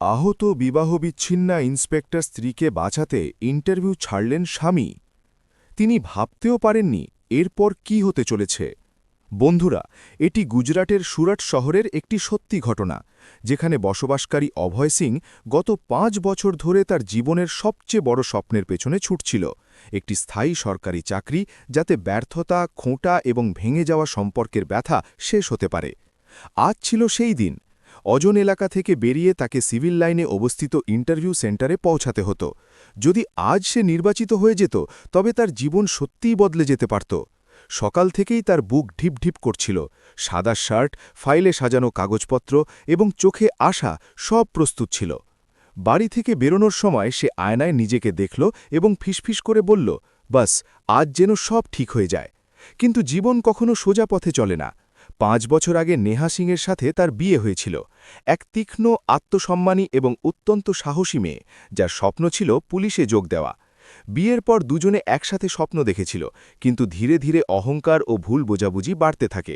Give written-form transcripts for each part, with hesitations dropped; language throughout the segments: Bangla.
আহত বিবাহবিচ্ছিন্না ইন্সপেক্টর স্ত্রীকে বাঁচাতে ইন্টারভিউ ছাড়লেন স্বামী। তিনি ভাবতেও পারেননি এরপর কি হতে চলেছে। বন্ধুরা, এটি গুজরাটের সুরাট শহরের একটি সত্যি ঘটনা, যেখানে বসবাসকারী অভয় সিং গত ৫ বছর ধরে তার জীবনের সবচেয়ে বড় স্বপ্নের পেছনে ছুটছিল, একটি স্থায়ী সরকারি চাকরি, যাতে ব্যর্থতা, খোঁটা এবং ভেঙে যাওয়া সম্পর্কের ব্যথা শেষ হতে পারে। আজ ছিল সেই দিন। অজন এলাকা থেকে বেরিয়ে তাকে সিভিল লাইনে অবস্থিত ইন্টারভিউ সেন্টারে পৌঁছাতে হতো। যদি আজ সে নির্বাচিত হয়ে যেত, তবে তার জীবন সত্যিই বদলে যেতে পারত। সকাল থেকেই তার বুক ঢিপ ঢিপ করছিল। সাদা শার্ট, ফাইলে সাজানো কাগজপত্র এবং চোখে আশা সব প্রস্তুত ছিল। বাড়ি থেকে বেরোনোর সময় সে আয়নায় নিজেকে দেখল এবং ফিসফিস করে বলল, বাস, আজ যেন সব ঠিক হয়ে যায়। কিন্তু জীবন কখনো সোজা পথে চলে না। ৫ বছর আগে নেহা সিংয়ের সাথে তার বিয়ে হয়েছিল, এক তীক্ষ্ণ, আত্মসম্মানী এবং অত্যন্ত সাহসী মেয়ে, যার স্বপ্ন ছিল পুলিশে যোগ দেওয়া। বিয়ের পর দুজনে একসাথে স্বপ্ন দেখেছিল, কিন্তু ধীরে ধীরে অহংকার ও ভুল বোঝাবুঝি বাড়তে থাকে।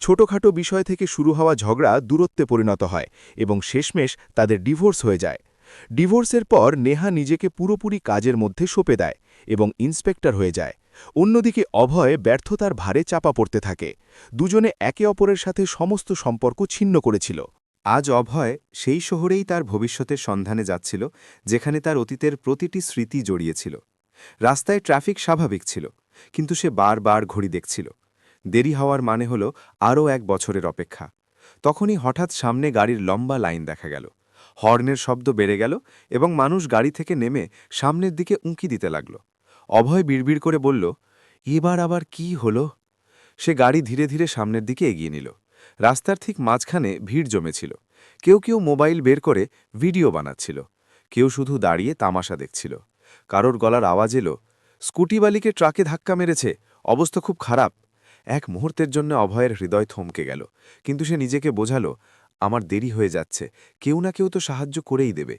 ছোটখাটো বিষয় থেকে শুরু হওয়া ঝগড়া দূরত্বে পরিণত হয় এবং শেষমেশ তাদের ডিভোর্স হয়ে যায়। ডিভোর্সের পর নেহা নিজেকে পুরোপুরি কাজের মধ্যে সঁপে দেয় এবং ইন্সপেক্টর হয়ে যায়। অন্যদিকে অভয় ব্যর্থতার ভারে চাপা পড়তে থাকে। দুজনে একে অপরের সাথে সমস্ত সম্পর্ক ছিন্ন করেছিল। আজ অভয় সেই শহরেই তার ভবিষ্যতের সন্ধানে যাচ্ছিল, যেখানে তার অতীতের প্রতিটি স্মৃতি জড়িয়েছিল। রাস্তায় ট্রাফিক স্বাভাবিক ছিল, কিন্তু সে বারবার ঘড়ি দেখছিল। দেরি হওয়ার মানে হল আরও ১ বছরের অপেক্ষা। তখনই হঠাৎ সামনে গাড়ির লম্বা লাইন দেখা গেল। হর্নের শব্দ বেড়ে গেল এবং মানুষ গাড়ি থেকে নেমে সামনের দিকে উঁকি দিতে লাগল। অভয় বিড়বিড় করে বলল, এবার আবার কি হলো? সে গাড়ি ধীরে ধীরে সামনের দিকে এগিয়ে নিল। রাস্তার ঠিক মাঝখানে ভিড় জমেছিল। কেউ কেউ মোবাইল বের করে ভিডিও বানাচ্ছিল, কেউ শুধু দাঁড়িয়ে তামাশা দেখছিল। কারোর গলার আওয়াজ এলো, স্কুটিবালিকে ট্রাকে ধাক্কা মেরেছে, অবস্থা খুব খারাপ। এক মুহূর্তের জন্য অভয়ের হৃদয় থমকে গেল, কিন্তু সে নিজেকে বোঝালো, আমার দেরি হয়ে যাচ্ছে, কেউ না কেউ তো সাহায্য করেই দেবে।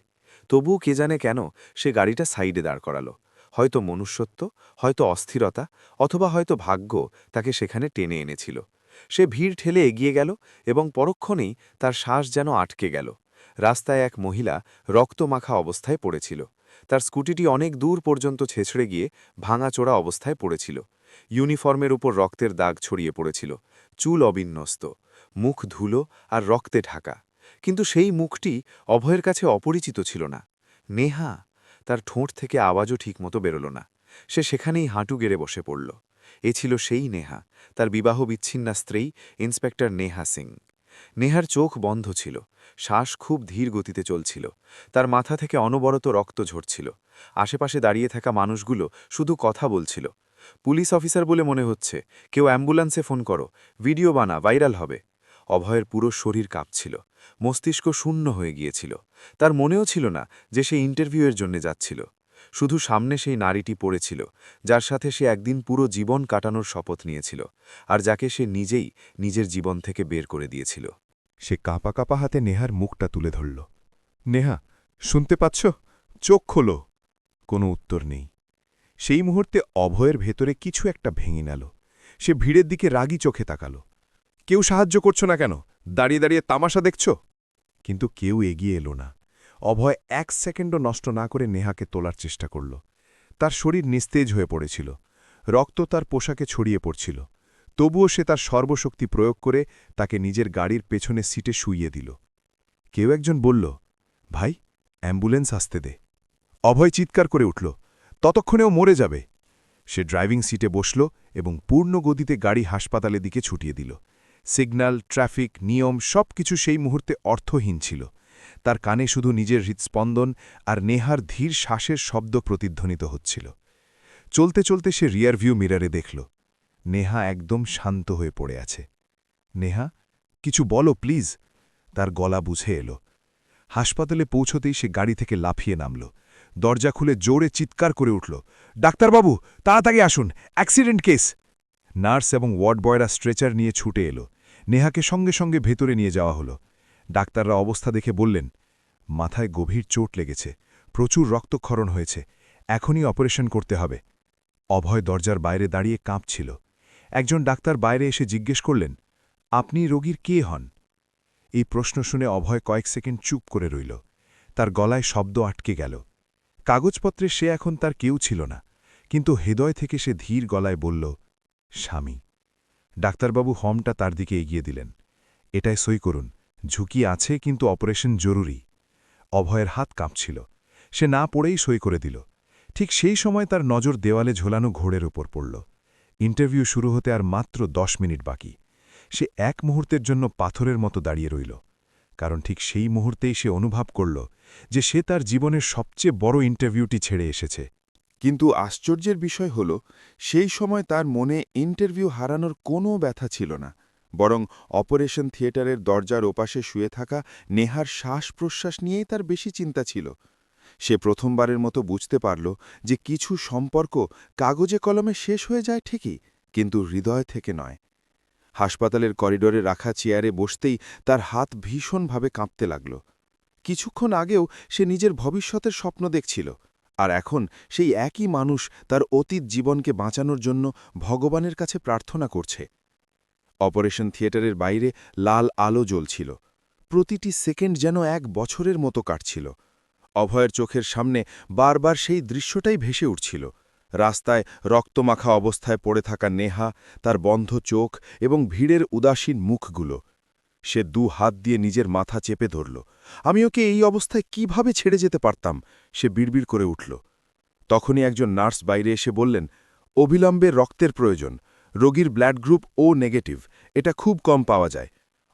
তবুও কে জানে কেন সে গাড়িটা সাইডে দাঁড় করালো। হয়তো মনুষ্যত্ব, হয়তো অস্থিরতা, অথবা হয়তো ভাগ্য তাকে সেখানে টেনে এনেছিল। সে ভিড় ঠেলে এগিয়ে গেল এবং পরক্ষণেই তার শ্বাস যেন আটকে গেল। রাস্তায় এক মহিলা রক্তমাখা অবস্থায় পড়েছিল। তার স্কুটিটি অনেক দূর পর্যন্ত ছেঁচড়ে গিয়ে ভাঙাচোরা অবস্থায় পড়েছিল। ইউনিফর্মের উপর রক্তের দাগ ছড়িয়ে পড়েছিল, চুল অবিন্যস্ত, মুখ ধুলো আর রক্তে ঢাকা। কিন্তু সেই মুখটি অভয়ের কাছে অপরিচিত ছিল না। নেহা! তার ঠোঁট থেকে আওয়াজও ঠিকমতো বেরোল না। সে সেখানেই হাঁটু গেড়ে বসে পড়ল। এ ছিল সেই নেহা, তার বিবাহ বিচ্ছিন্না স্ত্রী, ইন্সপেক্টর নেহা সিং। নেহার চোখ বন্ধ ছিল, শ্বাস খুব ধীর গতিতে চলছিল। তার মাথা থেকে অনবরত রক্ত ঝরছিল। আশেপাশে দাঁড়িয়ে থাকা মানুষগুলো শুধু কথা বলছিল। পুলিশ অফিসার বলে মনে হচ্ছে, কেউ অ্যাম্বুলেন্সে ফোন করো, ভিডিও বানা, ভাইরাল হবে। অভয়ের পুরো শরীর কাঁপছিল, মস্তিষ্ক শূন্য হয়ে গিয়েছিল। তার মনেও ছিল না যে সে ইন্টারভিউয়ের জন্য যাচ্ছিল। শুধু সামনে সেই নারীটি পড়েছিল, যার সাথে সে একদিন পুরো জীবন কাটানোর শপথ নিয়েছিল, আর যাকে সে নিজেই নিজের জীবন থেকে বের করে দিয়েছিল। সে কাঁপা কাঁপা হাতে নেহার মুখটা তুলে ধরল। নেহা, শুনতে পাচ্ছ? চোখ খোলো। কোনো উত্তর নেই। সেই মুহূর্তে অভয়ের ভেতরে কিছু একটা ভেঙে গেল। সে ভিড়ের দিকে রাগী চোখে তাকাল। কেউ সাহায্য করছো না কেন? দাঁড়িয়ে দাঁড়িয়ে তামাশা দেখছ? কিন্তু কেউ এগিয়ে এলো না। অভয় ১ সেকেন্ডও নষ্ট না করে নেহাকে তোলার চেষ্টা করল। তার শরীর নিস্তেজ হয়ে পড়েছিল, রক্ত তার পোশাকে ছড়িয়ে পড়ছিল। তবুও সে তার সর্বশক্তি প্রয়োগ করে তাকে নিজের গাড়ির পেছনে সিটে শুইয়ে দিল। কেউ একজন বলল, ভাই, অ্যাম্বুলেন্স আসতে দে। অভয় চিৎকার করে উঠল, ততক্ষণেও মরে যাবে। সে ড্রাইভিং সিটে বসল এবং পূর্ণ গতিতে গাড়ি হাসপাতালের দিকে ছুটিয়ে দিল। সিগন্যাল, ট্রাফিক, নিয়ম সবকিছু সেই মুহূর্তে অর্থহীন ছিল। তার কানে শুধু নিজের হৃৎস্পন্দন আর নেহার ধীর শ্বাসের শব্দ প্রতিধ্বনিত হচ্ছিল। চলতে চলতে সে রিয়ারভিউ মিরারে দেখল, নেহা একদম শান্ত হয়ে পড়ে আছে। নেহা, কিছু বলো প্লিজ। তার গলা বুঝে এলো। হাসপাতালে পৌঁছতেই সে গাড়ি থেকে লাফিয়ে নামল। দরজা খুলে জোরে চিৎকার করে উঠল, ডাক্তারবাবু, তাড়াতাড়ি আসুন, অ্যাক্সিডেন্ট কেস। নার্স এবং ওয়ার্ড বয়রা স্ট্রেচার নিয়ে ছুটে এলো। নেহাকে সঙ্গে সঙ্গে ভেতরে নিয়ে যাওয়া হলো। ডাক্তাররা অবস্থা দেখে বললেন, মাথায় গভীর চোট লেগেছে, প্রচুর রক্তক্ষরণ হয়েছে, এখনই অপারেশন করতে হবে। অভয় দরজার বাইরে দাঁড়িয়ে কাঁপছিল। একজন ডাক্তার বাইরে এসে জিজ্ঞেস করলেন, আপনি রোগীর কে হন? এই প্রশ্ন শুনে অভয় কয়েক সেকেন্ড চুপ করে রইল। তার গলায় শব্দ আটকে গেল। কাগজপত্রে সে এখন তার কেউ ছিল না, কিন্তু হৃদয় থেকে সে ধীর গলায় বলল, স্বামী। ডাক্তারবাবু হর্মটা তার দিকে এগিয়ে দিলেন। এটায় সই করুন, ঝুঁকি আছে কিন্তু অপারেশন জরুরি। অভয়ের হাত কাঁপছিল। সে না পড়েই সই করে দিল। ঠিক সেই সময় তার নজর দেওয়ালে ঝোলানো ঘোড়ের ওপর পড়ল। ইন্টারভিউ শুরু হতে আর মাত্র 10 মিনিট বাকি। সে এক মুহূর্তের জন্য পাথরের মতো দাঁড়িয়ে রইল, কারণ ঠিক সেই মুহূর্তেই সে অনুভব করল যে সে তার জীবনের সবচেয়ে বড় ইন্টারভিউটি ছেড়ে এসেছে। কিন্তু আশ্চর্যের বিষয় হল, সেই সময় তার মনে ইন্টারভিউ হারানোর কোনো ব্যথা ছিল না, বরং অপারেশন থিয়েটারের দরজার ওপাশে শুয়ে থাকা নেহার শ্বাস-প্রশ্বাস নিয়েই তার বেশি চিন্তা ছিল। সে প্রথমবারের মতো বুঝতে পারল যে কিছু সম্পর্ক কাগজে কলমে শেষ হয়ে যায় ঠিকই, কিন্তু হৃদয় থেকে নয়। হাসপাতালের করিডোরে রাখা চেয়ারে বসতেই তার হাত ভীষণভাবে কাঁপতে লাগল। কিছুক্ষণ আগেও সে নিজের ভবিষ্যতের স্বপ্ন দেখছিল, আর এখন সেই একই মানুষ তার অতীত জীবনকে বাঁচানোর জন্য ভগবানের কাছে প্রার্থনা করছে। অপারেশন থিয়েটারের বাইরে লাল আলো জ্বলছিল। প্রতিটি সেকেন্ড যেন 1 বছরের মতো কাটছিল। অভয়ের চোখের সামনে বারবার সেই দৃশ্যটাই ভেসে উঠছিল। রাস্তায় রক্তমাখা অবস্থায় পড়ে থাকা নেহা, তার বন্ধ চোখ এবং ভিড়ের উদাসীন মুখগুলো। সে 2 হাত দিয়ে নিজের মাথা চেপে ধরল। আমি ওকে এই অবস্থায় কিভাবে ছেড়ে যেতে পারতাম, সে বিড়বিড় করে উঠল। তখনই একজন নার্স বাইরে এসে বললেন, অবিলম্বে রক্তের প্রয়োজন, রোগীর ব্লাড গ্রুপ ও নেগেটিভ, এটা খুব কম পাওয়া যায়।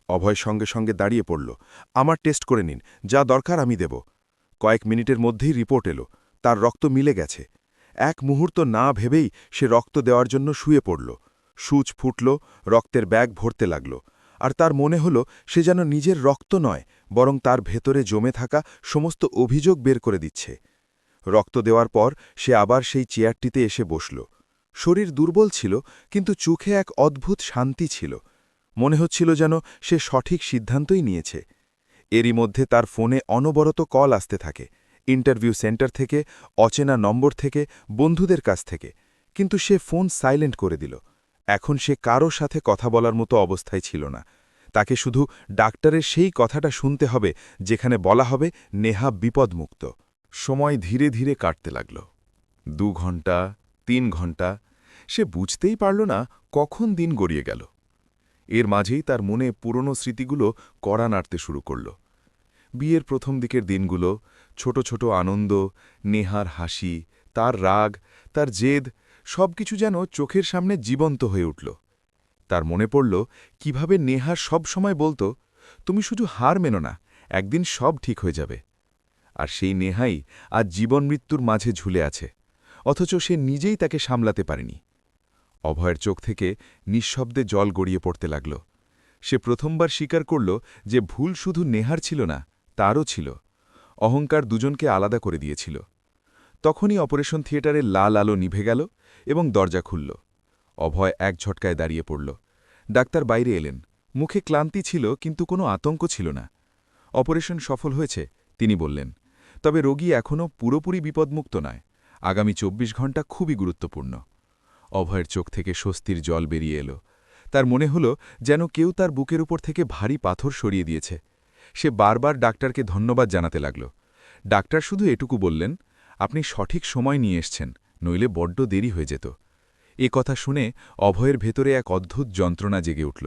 অভয় সঙ্গে সঙ্গে দাঁড়িয়ে পড়ল। আমার টেস্ট করে নিন, যা দরকার আমি দেব। কয়েক মিনিটের মধ্যেই রিপোর্ট এলো, তার রক্ত মিলে গেছে। এক মুহূর্ত না ভেবেই সে রক্ত দেওয়ার জন্য শুয়ে পড়ল। সূচ ফুটল, রক্তের ব্যাগ ভরতে লাগল, আর তার মনে হল সে যেন নিজের রক্ত নয়, বরং তার ভেতরে জমে থাকা সমস্ত অভিযোগ বের করে দিচ্ছে। রক্ত দেওয়ার পর সে আবার সেই চেয়ারটিতে এসে বসল। শরীর দুর্বল ছিল, কিন্তু চোখে এক অদ্ভুত শান্তি ছিল। মনে হচ্ছিল যেন সে সঠিক সিদ্ধান্তই নিয়েছে। এরই মধ্যে তার ফোনে অনবরত কল আসতে থাকে, ইন্টারভিউ সেন্টার থেকে, অচেনা নম্বর থেকে, বন্ধুদের কাছ থেকে। কিন্তু সে ফোন সাইলেন্ট করে দিল। এখন সে কারো সাথে কথা বলার মতো অবস্থায় ছিল না। তাকে শুধু ডাক্তারের সেই কথাটা শুনতে হবে যেখানে বলা হবে নেহা বিপদমুক্ত। সময় ধীরে ধীরে কাটতে লাগল। 2 ঘণ্টা, 3 ঘণ্টা। সে বুঝতেই পারল না কখন দিন গড়িয়ে গেল। এর মাঝেই তার মনে পুরনো স্মৃতিগুলো কড়া নাড়তে শুরু করল। বিয়ের প্রথম দিকের দিনগুলো, ছোট ছোট আনন্দ, নেহার হাসি, তার রাগ, তার জেদ, সবকিছু যেন চোখের সামনে জীবন্ত হয়ে উঠল। তার মনে পড়ল কিভাবে নেহা সব সময় বলত, তুমি শুধু হার মেনো না, একদিন সব ঠিক হয়ে যাবে। আর সেই নেহাই আজ জীবন মৃত্যুর মাঝে ঝুলে আছে, অথচ সে নিজেই তাকে সামলাতে পারেনি। অভয়ের চোখ থেকে নিঃশব্দে জল গড়িয়ে পড়তে লাগল। সে প্রথমবার স্বীকার করল যে ভুল শুধু নেহার ছিল না, তারও ছিল। অহংকার দুজনকে আলাদা করে দিয়েছিল। তখনই অপারেশন থিয়েটারের লাল আলো নিভে গেল এবং দরজা খুলল। অভয় এক ঝটকায় দাঁড়িয়ে পড়ল। ডাক্তার বাইরে এলেন। মুখে ক্লান্তি ছিল, কিন্তু কোনো আতঙ্ক ছিল না। অপারেশন সফল হয়েছে, তিনি বললেন। তবে রোগী এখনও পুরোপুরি বিপদমুক্ত নয়। আগামী 24 ঘণ্টা খুবই গুরুত্বপূর্ণ। অভয়ের চোখ থেকে স্বস্তির জল বেরিয়ে এলো। তার মনে হল যেন কেউ তার বুকের উপর থেকে ভারী পাথর সরিয়ে দিয়েছে। সে বারবার ডাক্তারকে ধন্যবাদ জানাতে লাগল। ডাক্তার শুধু এটুকু বললেন, আপনি সঠিক সময় নিয়ে এসছেন, নইলে বড্ড দেরি হয়ে যেত। এ কথা শুনে অভয়ের ভেতরে এক অদ্ভুত যন্ত্রণা জেগে উঠল।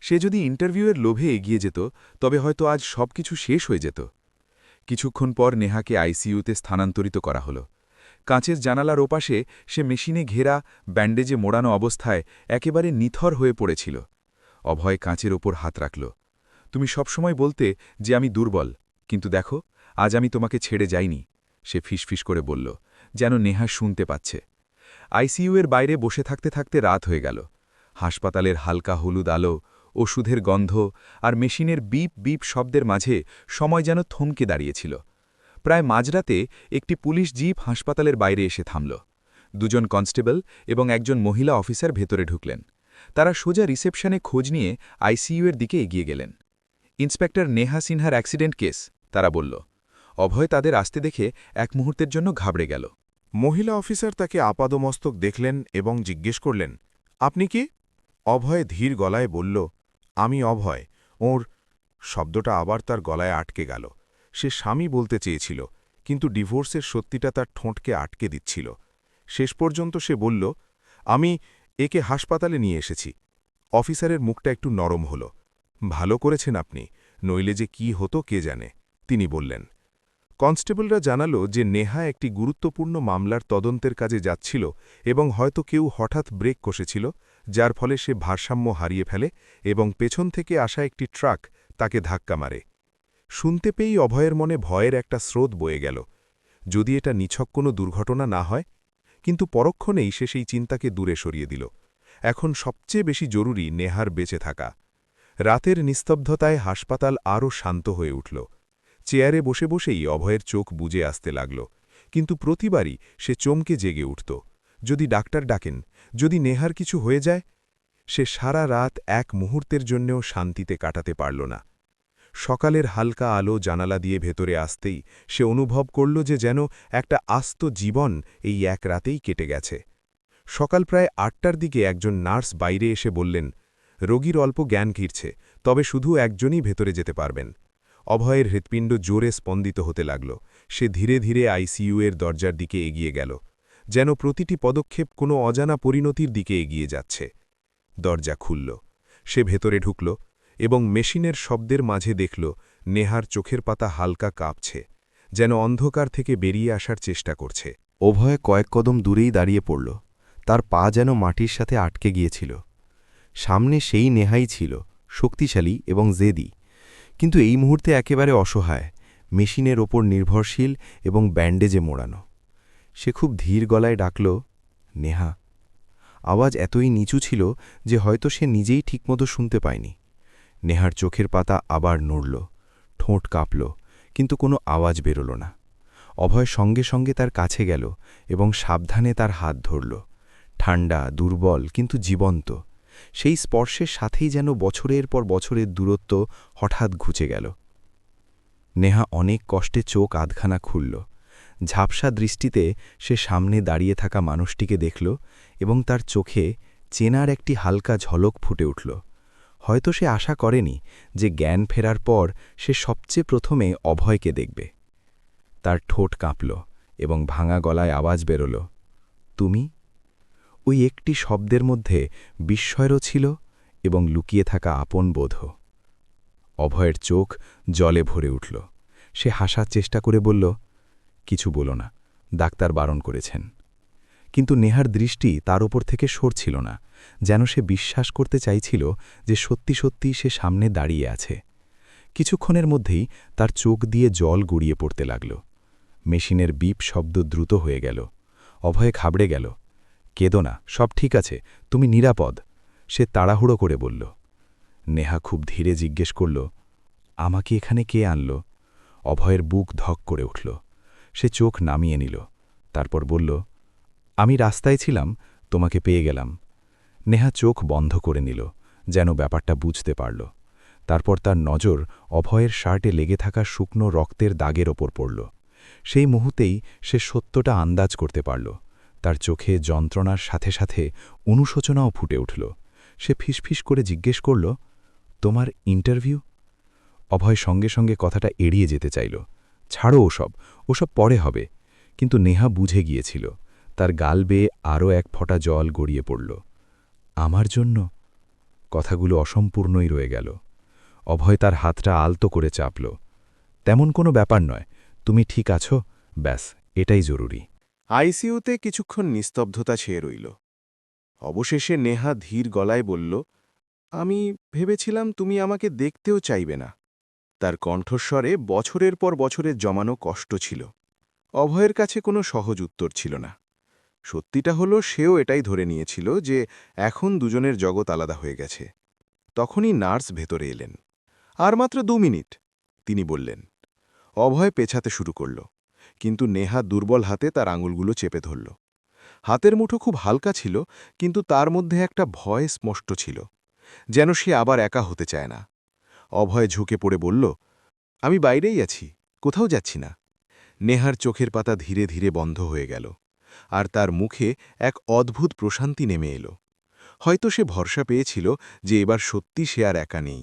সে যদি ইন্টারভিউয়ের লোভে এগিয়ে যেত, তবে হয়তো আজ সবকিছু শেষ হয়ে যেত। কিছুক্ষণ পর নেহাকে আইসিইউতে স্থানান্তরিত করা হল। কাঁচের জানালার ওপাশে সে মেশিনে ঘেরা, ব্যান্ডেজে মোড়ানো অবস্থায় একেবারে নিথর হয়ে পড়েছিল। অভয় কাঁচের ওপর হাত রাখল। তুমি সবসময় বলতে যে আমি দুর্বল, কিন্তু দেখো, আজ আমি তোমাকে ছেড়ে যাইনি, সে ফিসফিস করে বলল, যেন নেহা শুনতে পাচ্ছে। আইসিইউয়ের বাইরে বসে থাকতে থাকতে রাত হয়ে গেল। হাসপাতালের হালকা হলুদ আলো, ওষুধের গন্ধ আর মেশিনের বিপ বিপ শব্দের মাঝে সময় যেন থমকে দাঁড়িয়েছিল। প্রায় মাঝরাতে একটি পুলিশ জিপ হাসপাতালের বাইরে এসে থামল। 2 জন কনস্টেবল এবং একজন মহিলা অফিসার ভেতরে ঢুকলেন। তারা সোজা রিসেপশনে খোঁজ নিয়ে আইসিইউয়ের দিকে এগিয়ে গেলেন। ইন্সপেক্টর নেহা সিনহার অ্যাক্সিডেন্ট কেস, তারা বলল। অভয় তাদের আসতে দেখে এক মুহূর্তের জন্য ঘাবড়ে গেল। মহিলা অফিসার তাকে আপাদমস্তক দেখলেন এবং জিজ্ঞেস করলেন, আপনি কি? অভয় ধীর গলায় বলল, আমি অভয়। ওর শব্দটা আবার তার গলায় আটকে গেল। সে স্বামী বলতে চেয়েছিল, কিন্তু ডিভোর্সের সত্যিটা তার ঠোঁটকে আটকে দিচ্ছিল। শেষ পর্যন্ত সে বলল, আমি একে হাসপাতালে নিয়ে এসেছি। অফিসারের মুখটা একটু নরম হল। ভালো করেছেন আপনি, নইলে যে কি হতো কে জানে, তিনি বললেন। কনস্টেবলরা জানালো যে নেহা একটি গুরুত্বপূর্ণ মামলার তদন্তের কাজে যাচ্ছিল এবং হয়তো কেউ হঠাৎ ব্রেক কষেছিল, যার ফলে সে ভারসাম্য হারিয়ে ফেলে এবং পেছন থেকে আসা একটি ট্রাক তাকে ধাক্কা মারে। শুনতে পেয়েই অভয়ের মনে ভয়ের একটা স্রোত বয়ে গেল। যদি এটা নিছক কোনো দুর্ঘটনা না হয়? কিন্তু পরক্ষণেই সে সেই চিন্তাকে দূরে সরিয়ে দিল। এখন সবচেয়ে বেশি জরুরি নেহার বেঁচে থাকা। রাতের নিস্তব্ধতায় হাসপাতাল আরও শান্ত হয়ে উঠল। চেয়ারে বসে বসেই অভয়ের চোখ বুজে আসতে লাগল, কিন্তু প্রতিবারই সে চমকে জেগে উঠত। যদি ডাক্তার ডাকেন, যদি নেহার কিছু হয়ে যায়? সে সারা রাত এক মুহূর্তের জন্যেও শান্তিতে কাটাতে পারল না। সকালের হালকা আলো জানালা দিয়ে ভেতরে আসতেই সে অনুভব করল যে যেন একটা আস্ত জীবন এই এক রাতেই কেটে গেছে। সকাল প্রায় ৮টার দিকে একজন নার্স বাইরে এসে বললেন, রোগীর অল্প জ্ঞান ফিরছে, তবে শুধু একজনই ভেতরে যেতে পারবেন। অভয়ের হৃৎপিণ্ড জোরে স্পন্দিত হতে লাগল। সে ধীরে ধীরে আইসিইউ এর দরজার দিকে এগিয়ে গেল, যেন প্রতিটি পদক্ষেপ কোনো অজানা পরিণতির দিকে এগিয়ে যাচ্ছে। দরজা খুলল, সে ভেতরে ঢুকল এবং মেশিনের শব্দের মাঝে দেখল নেহার চোখের পাতা হালকা কাঁপছে, যেন অন্ধকার থেকে বেরিয়ে আসার চেষ্টা করছে। অভয় কয়েক কদম দূরেই দাঁড়িয়ে পড়ল। তার পা যেন মাটির সাথে আটকে গিয়েছিল। সামনে সেই নেহাই ছিল, শক্তিশালী এবং জেদি, কিন্তু এই মুহূর্তে একেবারে অসহায়, মেশিনের ওপর নির্ভরশীল এবং ব্যান্ডেজে মোড়ানো। সে খুব ধীর গলায় ডাকল, নেহা। আওয়াজ এতই নিচু ছিল যে হয়তো সে নিজেই ঠিকমতো শুনতে পায়নি। নেহার চোখের পাতা আবার নড়ল, ঠোঁট কাঁপল, কিন্তু কোনো আওয়াজ বেরোল না। অভয় সঙ্গে সঙ্গে তার কাছে গেল এবং সাবধানে তার হাত ধরল। ঠান্ডা, দুর্বল, কিন্তু জীবন্ত। সেই স্পর্শের সাথেই যেন বছরের পর বছরের দূরত্ব হঠাৎ ঘুচে গেল। নেহা অনেক কষ্টে চোখ আধখানা খুলল। ঝাপসা দৃষ্টিতে সে সামনে দাঁড়িয়ে থাকা মানুষটিকে দেখল এবং তার চোখে চেনার একটি হালকা ঝলক ফুটে উঠল। হয়তো সে আশা করেনি যে জ্ঞান ফেরার পর সে সবচেয়ে প্রথমে অভয়কে দেখবে। তার ঠোঁট কাঁপল এবং ভাঙা গলায় আওয়াজ বেরোল, তুমি? ওই একটি শব্দের মধ্যে বিস্ময়ও ছিল এবং লুকিয়ে থাকা আপন বোধও। অভয়ের চোখ জলে ভরে উঠল। সে হাসার চেষ্টা করে বলল, কিছু বলো না, ডাক্তার বারণ করেছেন। কিন্তু নেহার দৃষ্টি তার ওপর থেকে সরছিল না, যেন সে বিশ্বাস করতে চাইছিল যে সত্যি সত্যি সে সামনে দাঁড়িয়ে আছে। কিছুক্ষণের মধ্যেই তার চোখ দিয়ে জল গড়িয়ে পড়তে লাগল। মেশিনের বিপ শব্দ দ্রুত হয়ে গেল। অভয়ে ঘাবড়ে গেল। কেঁদো না, সব ঠিক আছে, তুমি নিরাপদ, সে তাড়াহুড়ো করে বলল। নেহা খুব ধীরে জিজ্ঞেস করল, আমাকে এখানে কে আনল? অভয়ের বুক ধক করে উঠল। সে চোখ নামিয়ে নিল, তারপর বলল, আমি রাস্তায় ছিলাম, তোমাকে পেয়ে গেলাম। নেহা চোখ বন্ধ করে নিল, যেন ব্যাপারটা বুঝতে পারল। তারপর তার নজর অভয়ের শার্টে লেগে থাকা শুকনো রক্তের দাগের ওপর পড়ল। সেই মুহূর্তেই সে সত্যটা আন্দাজ করতে পারল। তার চোখে যন্ত্রণার সাথে সাথে অনুশোচনাও ফুটে উঠল। সে ফিসফিস করে জিজ্ঞেস করল, তোমার ইন্টারভিউ? অভয় সঙ্গে সঙ্গে কথাটা এড়িয়ে যেতে চাইল। ছাড়ো ওসব, ওসব পরে হবে। কিন্তু নেহা বুঝে গিয়েছিল। তার গাল বেয়ে আরও এক ফোঁটা জল গড়িয়ে পড়ল। আমার জন্য? কথাগুলো অসম্পূর্ণই রয়ে গেল। অভয় তার হাতটা আলতো করে চাপল। তেমন কোনো ব্যাপার নয়, তুমি ঠিক আছো, ব্যাস, এটাই জরুরি। আইসিইউতে কিছুক্ষণ নিস্তব্ধতা ছেয়ে রইল। অবশেষে নেহা ধীর গলায় বলল, আমি ভেবেছিলাম তুমি আমাকে দেখতেও চাইবে না। তার কণ্ঠস্বরে বছরের পর বছরের জমানো কষ্ট ছিল। অভয়ের কাছে কোনো সহজ উত্তর ছিল না। সত্যিটা হলো সেও এটাই ধরে নিয়েছিল যে এখন দুজনের জগৎ আলাদা হয়ে গেছে। তখনই নার্স ভেতরে এলেন। আর মাত্র 2 মিনিট, তিনি বললেন। অভয় পেছাতে শুরু করল, কিন্তু নেহা দুর্বল হাতে তার আঙুলগুলো চেপে ধরল। হাতের মুঠো খুব হালকা ছিল, কিন্তু তার মধ্যে একটা ভয় স্পষ্ট ছিল, যেন সে আবার একা হতে চায় না। অভয় ঝুঁকে পড়ে বলল, আমি বাইরেই আছি, কোথাও যাচ্ছি না। নেহার চোখের পাতা ধীরে ধীরে বন্ধ হয়ে গেল, আর তার মুখে এক অদ্ভুত প্রশান্তি নেমে এলো। হয়তো সে ভরসা পেয়েছিল যে এবার সত্যি সে আর একা নেই।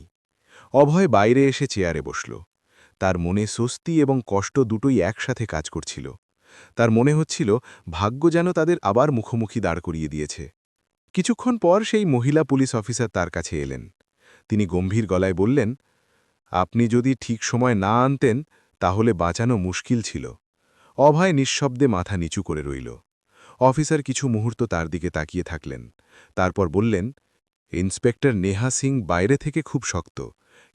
অভয় বাইরে এসে চেয়ারে বসল। তার মনে স্বস্তি এবং কষ্ট দুটোই একসাথে কাজ করছিল। তার মনে হচ্ছিল ভাগ্য যেন তাদের আবার মুখোমুখি দাঁড় করিয়ে দিয়েছে। কিছুক্ষণ পর সেই মহিলা পুলিশ অফিসার তার কাছে এলেন। তিনি গম্ভীর গলায় বললেন, আপনি যদি ঠিক সময় না আনতেন তাহলে বাঁচানো মুশকিল ছিল। অভয় নিঃশব্দে মাথা নিচু করে রইল। অফিসার কিছু মুহূর্ত তার দিকে তাকিয়ে থাকলেন। তারপর বললেন, ইন্সপেক্টর নেহা সিং বাইরে থেকে খুব শক্ত,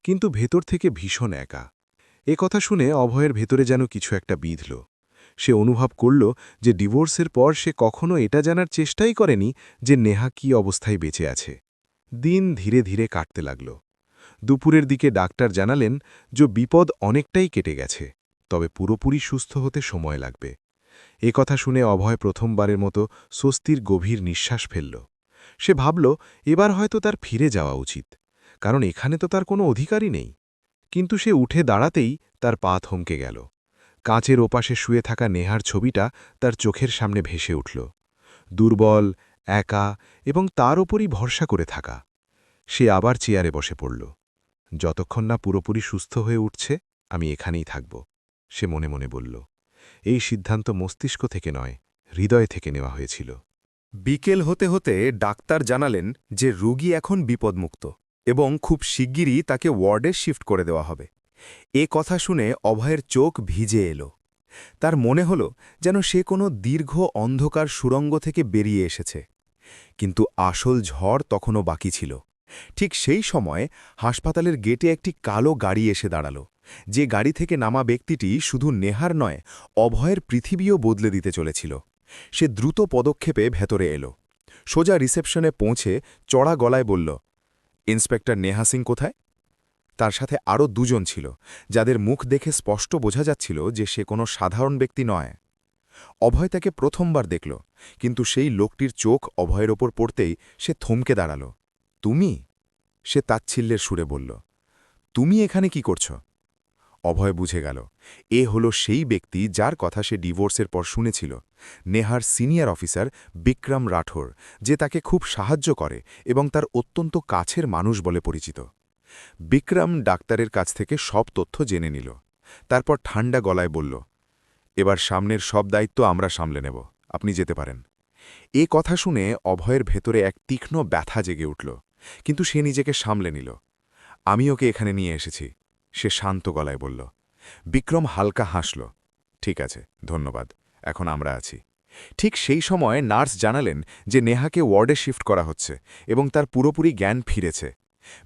কিন্তু ভেতর থেকে ভীষণ একা। এ কথা শুনে অভয়ের ভেতরে যেন কিছু একটা বিঁধল। সে অনুভব করল যে ডিভোর্সের পর সে কখনো এটা জানার চেষ্টাই করেনি যে নেহা কী অবস্থায় বেঁচে আছে। দিন ধীরে ধীরে কাটতে লাগল। দুপুরের দিকে ডাক্তার জানালেন যে বিপদ অনেকটাই কেটে গেছে, তবে পুরোপুরি সুস্থ হতে সময় লাগবে। এ কথা শুনে অভয় প্রথমবারের মতো স্বস্তির গভীর নিঃশ্বাস ফেলল। সে ভাবল এবার হয়তো তার ফিরে যাওয়া উচিত, কারণ এখানে তো তার কোনো অধিকারই নেই। কিন্তু সে উঠে দাঁড়াতেই তার পা থমকে গেল। কাঁচের ওপাশে শুয়ে থাকা নেহার ছবিটা তার চোখের সামনে ভেসে উঠল। দুর্বল, একা এবং তার ওপরই ভরসা করে থাকা। সে আবার চেয়ারে বসে পড়ল। যতক্ষণ না পুরোপুরি সুস্থ হয়ে উঠছে আমি এখানেই থাকব, সে মনে মনে বলল। এই সিদ্ধান্ত মস্তিষ্ক থেকে নয়, হৃদয় থেকে নেওয়া হয়েছিল। বিকেল হতে হতে ডাক্তার জানালেন যে রোগী এখন বিপদমুক্ত এবং খুব শিগগিরই তাকে ওয়ার্ডে শিফট করে দেওয়া হবে। এ কথা শুনে অভয়ের চোখ ভিজে এলো। তার মনে হল যেন সে কোনো দীর্ঘ অন্ধকার সুড়ঙ্গ থেকে বেরিয়ে এসেছে। কিন্তু আসল ঝড় তখনও বাকি ছিল। ঠিক সেই সময় হাসপাতালের গেটে একটি কালো গাড়ি এসে দাঁড়াল। যে গাড়ি থেকে নামা ব্যক্তিটি শুধু নেহার নয়, অভয়ের পৃথিবীও বদলে দিতে চলেছিল। সে দ্রুত পদক্ষেপে ভেতরে এলো। সোজা রিসেপশনে পৌঁছে চড়া গলায় বলল, ইন্সপেক্টর নেহা সিং কোথায়? তার সাথে আরও দুজন ছিল, যাদের মুখ দেখে স্পষ্ট বোঝা যাচ্ছিল যে সে কোনো সাধারণ ব্যক্তি নয়। অভয় তাকে প্রথমবার দেখল, কিন্তু সেই লোকটির চোখ অভয়ের ওপর পড়তেই সে থমকে দাঁড়াল। তুমি? সে তাচ্ছিল্যের সুরে বলল, তুমি এখানে কি করছ? অভয় বুঝে গেল, এ হল সেই ব্যক্তি যার কথা সে ডিভোর্সের পর শুনেছিল। নেহার সিনিয়র অফিসার বিক্রম রাঠোর, যে তাকে খুব সাহায্য করে এবং তার অত্যন্ত কাছের মানুষ বলে পরিচিত। বিক্রম ডাক্তারের কাছ থেকে সব তথ্য জেনে নিল। তারপর ঠান্ডা গলায় বলল, এবার সামনের সব দায়িত্ব আমরা সামলে নেব, আপনি যেতে পারেন। এ কথা শুনে অভয়ের ভেতরে এক তীক্ষ্ণ ব্যথা জেগে উঠল, কিন্তু সে নিজেকে সামলে নিল। আমি ওকে এখানে নিয়ে এসেছি, সে শান্ত গলায় বলল। বিক্রম হালকা হাসল। ঠিক আছে, ধন্যবাদ, এখন আমরা আছি। ঠিক সেই সময় নার্স জানালেন যে নেহাকে ওয়ার্ডে শিফট করা হচ্ছে এবং তার পুরোপুরি জ্ঞান ফিরেছে।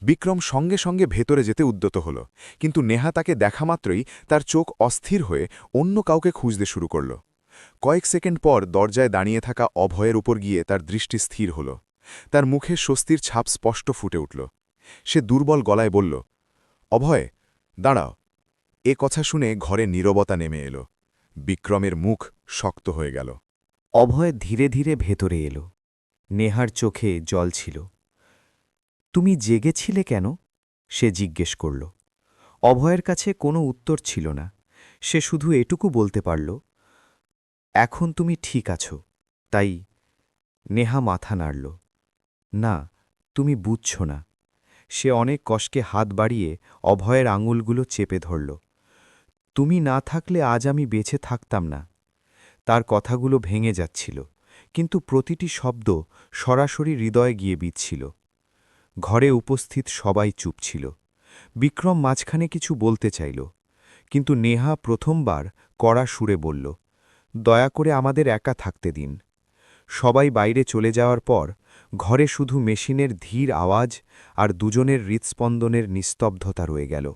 বিক্রম সঙ্গে সঙ্গে ভেতরে যেতে উদ্যত হল, কিন্তু নেহা তাকে দেখা মাত্রই তার চোখ অস্থির হয়ে অন্য কাউকে খুঁজতে শুরু করল। কয়েক সেকেন্ড পর দরজায় দাঁড়িয়ে থাকা অভয়ের উপর গিয়ে তার দৃষ্টি স্থির হল। তার মুখে স্বস্তির ছাপ স্পষ্ট ফুটে উঠল। সে দুর্বল গলায় বলল, অভয়, দাঁড়াও। এ কথা শুনে ঘরে নীরবতা নেমে এলো। বিক্রমের মুখ শক্ত হয়ে গেল। অভয় ধীরে ধীরে ভেতরে এলো। নেহার চোখে জল ছিল। তুমি জেগেছিলে কেন? সে জিজ্ঞেস করল। অভয়ের কাছে কোনো উত্তর ছিল না। সে শুধু এটুকু বলতে পারল, এখন তুমি ঠিক আছো, তাই। নেহা মাথা নাড়ল। না, তুমি বুঝছ না। সে অনেক কষ্টে হাত বাড়িয়ে অভয়ের আঙুলগুলো চেপে ধরল। তুমি না থাকলে আজ আমি বেঁচে থাকতাম না। তার কথাগুলো ভেঙে যাচ্ছিল, কিন্তু প্রতিটি শব্দ সরাসরি হৃদয়ে গিয়ে বিঁধছিল। ঘরে উপস্থিত সবাই চুপ ছিল। বিক্রম মাঝখানে কিছু বলতে চাইল, কিন্তু নেহা প্রথমবার কড়া সুরে বলল, দয়া করে আমাদের একা থাকতে দিন। সবাই বাইরে চলে যাওয়ার পর ঘরে শুধু মেশিনের ধীর আওয়াজ আর দুজনের হৃৎস্পন্দনের নিস্তব্ধতা রয়ে গেল।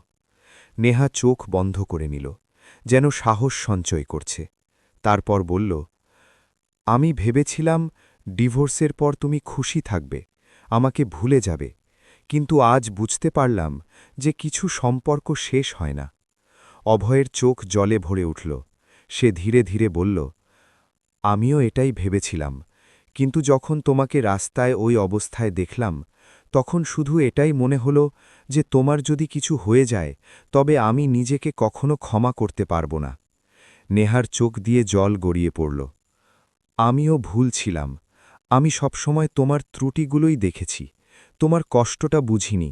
নেহা চোখ বন্ধ করে নিল, যেন সাহস সঞ্চয় করছে। তারপর বলল, আমি ভেবেছিলাম ডিভোর্সের পর তুমি খুশি থাকবে, আমাকে ভুলে যাবে, কিন্তু আজ বুঝতে পারলাম যে কিছু সম্পর্ক শেষ হয় না। অভয়ের চোখ জলে ভরে উঠল। সে ধীরে ধীরে বলল, আমিও এটাই ভেবেছিলাম, কিন্তু যখন তোমাকে রাস্তায় ওই অবস্থায় দেখলাম, তখন শুধু এটাই মনে হল যে তোমার যদি কিছু হয়ে যায় তবে আমি নিজেকে কখনো ক্ষমা করতে পারব না। নেহার চোখ দিয়ে জল গড়িয়ে পড়ল। আমিও ভুল ছিলাম। আমি সবসময় তোমার ত্রুটিগুলোই দেখেছি, তোমার কষ্টটা বুঝিনি।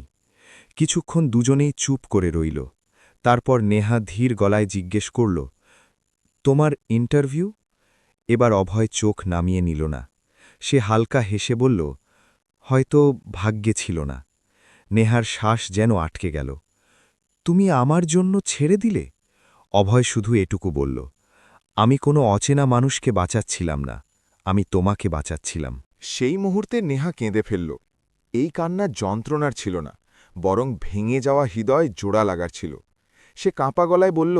কিছুক্ষণ দুজনেই চুপ করে রইল। তারপর নেহা ধীর গলায় জিজ্ঞেস করল, তোমার ইন্টারভিউ? এবার অভয় চোখ নামিয়ে নিল না। সে হালকা হেসে বলল, হয়তো ভাগ্যে ছিল না। নেহার শ্বাস যেন আটকে গেল। তুমি আমার জন্য ছেড়ে দিলে? অভয় শুধু এটুকু বলল, আমি কোনো অচেনা মানুষকে বাঁচাচ্ছিলাম না, আমি তোমাকে বাঁচাচ্ছিলাম। সেই মুহূর্তে নেহা কেঁদে ফেলল। এই কান্না যন্ত্রণার ছিল না, বরং ভেঙে যাওয়া হৃদয় জোড়া লাগার ছিল। সে কাঁপা গলায় বলল,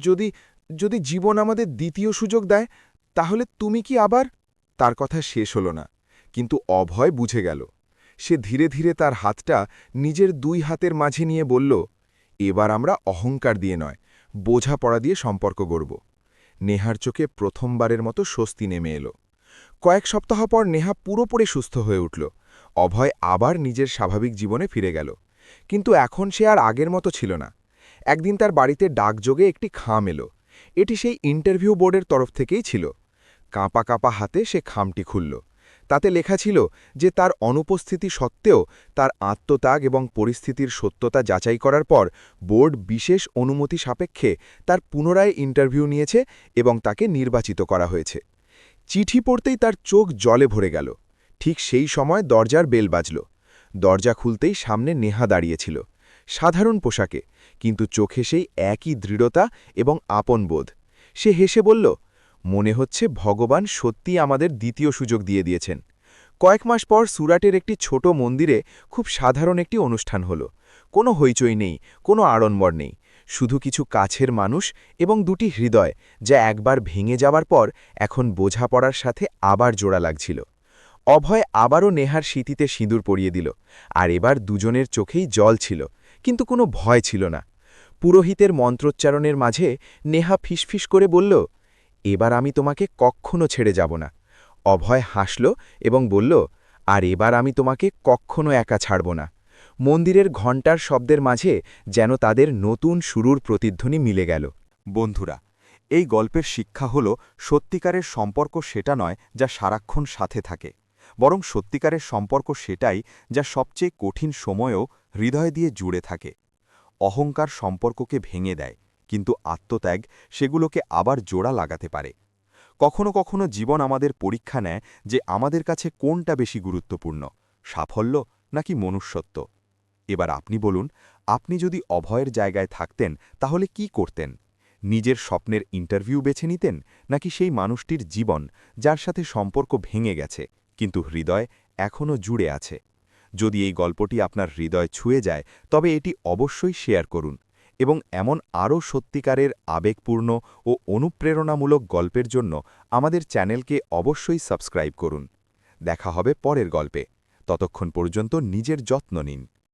যদি যদি জীবন আমাদের দ্বিতীয় সুযোগ দেয়, তাহলে তুমি কি আবার? তার কথা শেষ হল না, কিন্তু অভয় বুঝে গেল। সে ধীরে ধীরে তার হাতটা নিজের দুই হাতের মাঝে নিয়ে বলল, এবার আমরা অহংকার দিয়ে নয়, বোঝাপড়া দিয়ে সম্পর্ক গড়ব। নেহার চোখে প্রথমবারের মতো স্বস্তি নেমে এলো। কয়েক সপ্তাহ পর নেহা পুরোপুরি সুস্থ হয়ে উঠল। অভয় আবার নিজের স্বাভাবিক জীবনে ফিরে গেল, কিন্তু এখন সে আর আগের মতো ছিল না। একদিন তার বাড়িতে ডাকযোগে একটি খাম এলো। এটি সেই ইন্টারভিউ বোর্ডের তরফ থেকেই ছিল। কাঁপা কাঁপা হাতে সে খামটি খুলল। তাতে লেখা ছিল যে তার অনুপস্থিতি সত্ত্বেও তার আত্মত্যাগ এবং পরিস্থিতির সত্যতা যাচাই করার পর বোর্ড বিশেষ অনুমতি সাপেক্ষে তার পুনরায় ইন্টারভিউ নিয়েছে এবং তাকে নির্বাচিত করা হয়েছে। চিঠি পড়তেই তার চোখ জলে ভরে গেল। ঠিক সেই সময় দরজার বেল বাজল। দরজা খুলতেই সামনে নেহা দাঁড়িয়েছিল, সাধারণ পোশাকে, কিন্তু চোখে সেই একই দৃঢ়তা এবং আপন বোধ। সে হেসে বলল, মনে হচ্ছে ভগবান সত্যি আমাদের দ্বিতীয় সুযোগ দিয়ে দিয়েছেন। কয়েক মাস পর সুরাটের একটি ছোট মন্দিরে খুব সাধারণ একটি অনুষ্ঠান হল। কোনো হইচই নেই, কোনো আড়ম্বর নেই, শুধু কিছু কাছের মানুষ এবং দুটি হৃদয়, যা একবার ভেঙে যাওয়ার পর এখন বোঝাপড়ার সাথে আবার জোড়া লাগছিল। অভয় আবারও নেহার স্মৃতিতে সিঁদুর পরিয়ে দিল, আর এবার দুজনের চোখেই জল ছিল, কিন্তু কোনো ভয় ছিল না। পুরোহিতের মন্ত্রোচ্চারণের মাঝে নেহা ফিসফিস করে বলল, এবার আমি তোমাকে কক্ষনো ছেড়ে যাব না। অভয় হাসল এবং বলল, আর এবার আমি তোমাকে কক্ষনো একা ছাড়ব না। মন্দিরের ঘণ্টার শব্দের মাঝে যেন তাদের নতুন শুরুর প্রতিধ্বনি মিলে গেল। বন্ধুরা, এই গল্পের শিক্ষা হল সত্যিকারের সম্পর্ক সেটা নয় যা সারাক্ষণ সাথে থাকে, বরং সত্যিকারের সম্পর্ক সেটাই যা সবচেয়ে কঠিন সময়েও হৃদয় দিয়ে জুড়ে থাকে। অহংকার সম্পর্ককে ভেঙে দেয়, কিন্তু আত্মত্যাগ সেগুলোকে আবার জোড়া লাগাতে পারে। কখনো কখনো জীবন আমাদের পরীক্ষা নেয় যে আমাদের কাছে কোনটা বেশি গুরুত্বপূর্ণ, সাফল্য নাকি মনুষ্যত্ব। এবার আপনি বলুন, আপনি যদি অভয়ের জায়গায় থাকতেন তাহলে কি করতেন? নিজের স্বপ্নের ইন্টারভিউ বেছে নিতেন, নাকি সেই মানুষটির জীবন যার সাথে সম্পর্ক ভেঙে গেছে কিন্তু হৃদয় এখনও জুড়ে আছে? যদি এই গল্পটি আপনার হৃদয় ছুঁয়ে যায়, তবে এটি অবশ্যই শেয়ার করুন এবং এমন আরও সত্যিকারের আবেগপূর্ণ ও অনুপ্রেরণামূলক গল্পের জন্য আমাদের চ্যানেলকে অবশ্যই সাবস্ক্রাইব করুন। দেখা হবে পরের গল্পে। ততক্ষণ পর্যন্ত নিজের যত্ন নিন।